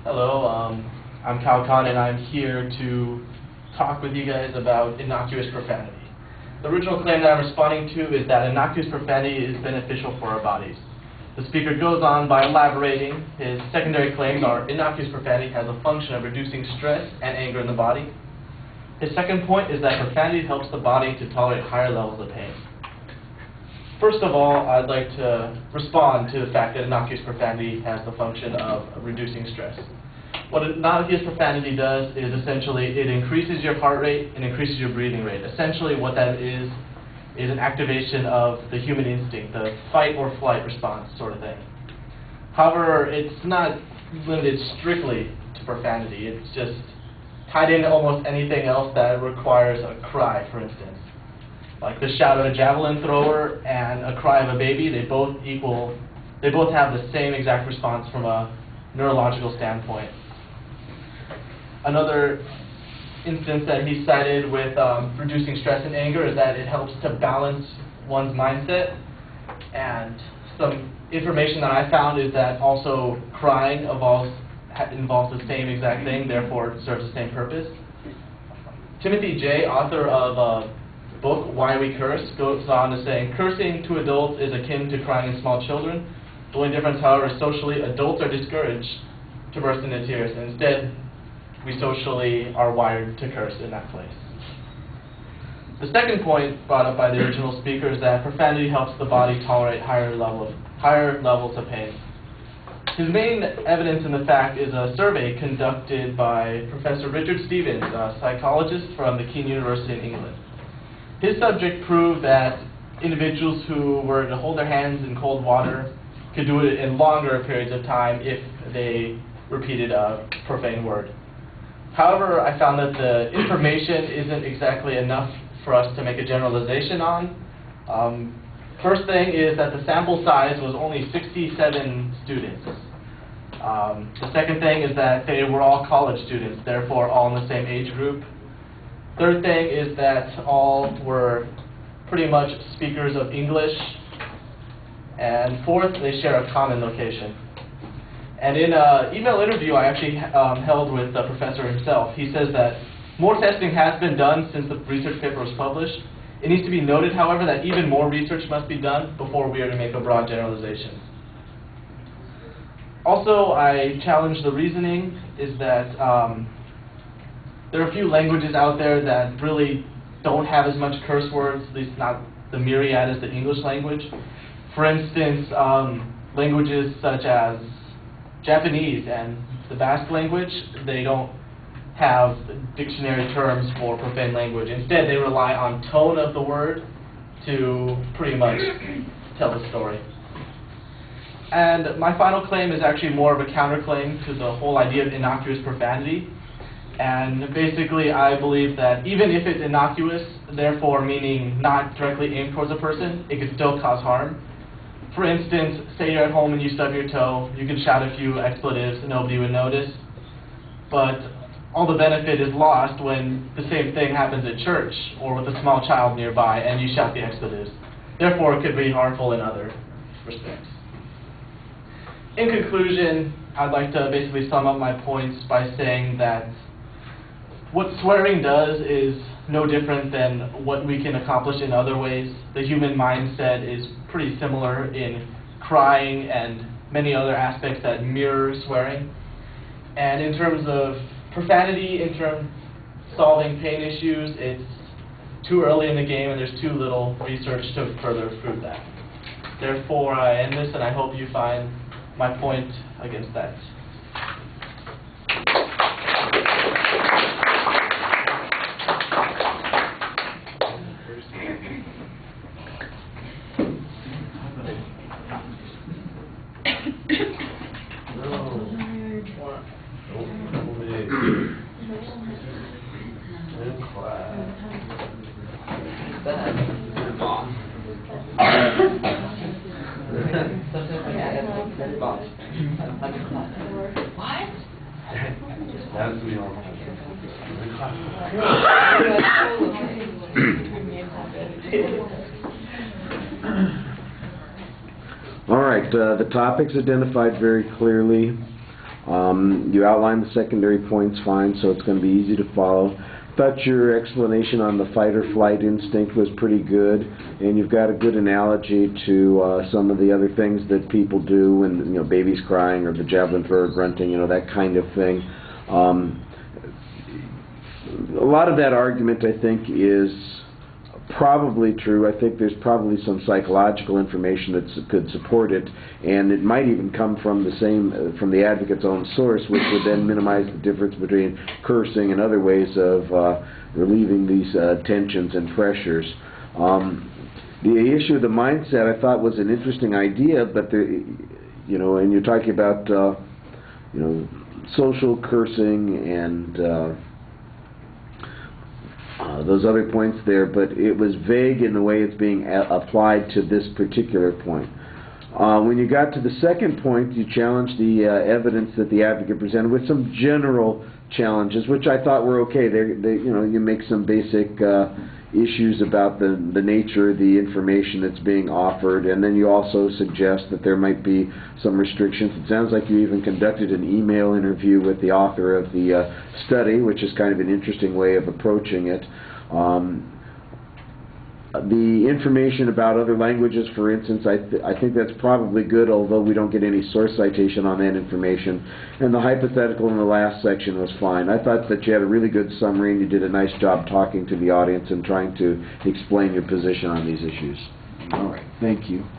Hello, I'm Kyle Khan, and I'm here to talk with you guys about innocuous profanity. The original claim that I'm responding to is that innocuous profanity is beneficial for our bodies. The speaker goes on by elaborating. His secondary claims are innocuous profanity has a function of reducing stress and anger in the body. His second point is that profanity helps the body to tolerate higher levels of pain. First of all, I'd like to respond to the fact that innocuous profanity has the function of reducing stress. What innocuous profanity does is essentially it increases your heart rate and increases your breathing rate. Essentially what that is an activation of the human instinct, the fight or flight response sort of thing. However, it's not limited strictly to profanity. It's just tied into almost anything else that requires a cry, for instance. Like the shout of a javelin thrower and a cry of a baby, they both have the same exact response from a neurological standpoint. Another instance that he cited with reducing stress and anger is that it helps to balance one's mindset. And some information that I found is that also crying involves the same exact thing, therefore it serves the same purpose. Timothy J., author of book Why We Curse, goes on to say, cursing to adults is akin to crying in small children. The only difference, however, is socially, adults are discouraged to burst into tears, and instead, we socially are wired to curse in that place. The second point brought up by the original speaker is that profanity helps the body tolerate higher levels of pain. His main evidence in the fact is a survey conducted by Professor Richard Stevens, a psychologist from the Keene University in England. His subject proved that individuals who were to hold their hands in cold water could do it in longer periods of time if they repeated a profane word. However, I found that the information isn't exactly enough for us to make a generalization on. First thing is that the sample size was only 67 students. The second thing is that they were all college students, therefore all in the same age group. Third thing is that all were pretty much speakers of English. And fourth, they share a common location. And in an email interview I actually held with the professor himself, he says that more testing has been done since the research paper was published. It needs to be noted, however, that even more research must be done before we are to make a broad generalization. Also, I challenge the reasoning is that there are a few languages out there that really don't have as much curse words, at least not the myriad as the English language. For instance, languages such as Japanese and the Basque language, they don't have dictionary terms for profane language. Instead, they rely on tone of the word to pretty much tell the story. And my final claim is actually more of a counterclaim to the whole idea of innocuous profanity. And basically, I believe that even if it's innocuous, therefore meaning not directly aimed towards a person, it could still cause harm. For instance, say you're at home and you stub your toe, you can shout a few expletives and nobody would notice. But all the benefit is lost when the same thing happens at church or with a small child nearby and you shout the expletives. Therefore, it could be harmful in other respects. In conclusion, I'd like to basically sum up my points by saying that what swearing does is no different than what we can accomplish in other ways. The human mindset is pretty similar in crying and many other aspects that mirror swearing. And in terms of profanity, in terms of solving pain issues, it's too early in the game and there's too little research to further prove that. Therefore, I end this and I hope you find my point against that. What? That's me all. All right, the topic's identified very clearly. You outlined the secondary points fine, so it's going to be easy to follow. Thought your explanation on the fight or flight instinct was pretty good, and you've got a good analogy to some of the other things that people do when, you know, babies crying or the javelin thrower grunting, you know, that kind of thing. A lot of that argument, I think, is probably true. I think there's probably some psychological information that could support it, and it might even come from from the advocate's own source, which would then minimize the difference between cursing and other ways of relieving these tensions and pressures. The issue of the mindset, I thought, was an interesting idea, but you know, and you're talking about you know, social cursing and those other points there, but it was vague in the way it's being applied to this particular point. When you got to the second point, you challenged the evidence that the advocate presented with some general challenges, which I thought were okay. You know, you make some basic issues about the nature of the information that's being offered, and then you also suggest that there might be some restrictions. It sounds like you even conducted an email interview with the author of the study, which is kind of an interesting way of approaching it. The information about other languages, for instance, I think that's probably good, although we don't get any source citation on that information. And the hypothetical in the last section was fine. I thought that you had a really good summary, and you did a nice job talking to the audience and trying to explain your position on these issues. All right, thank you.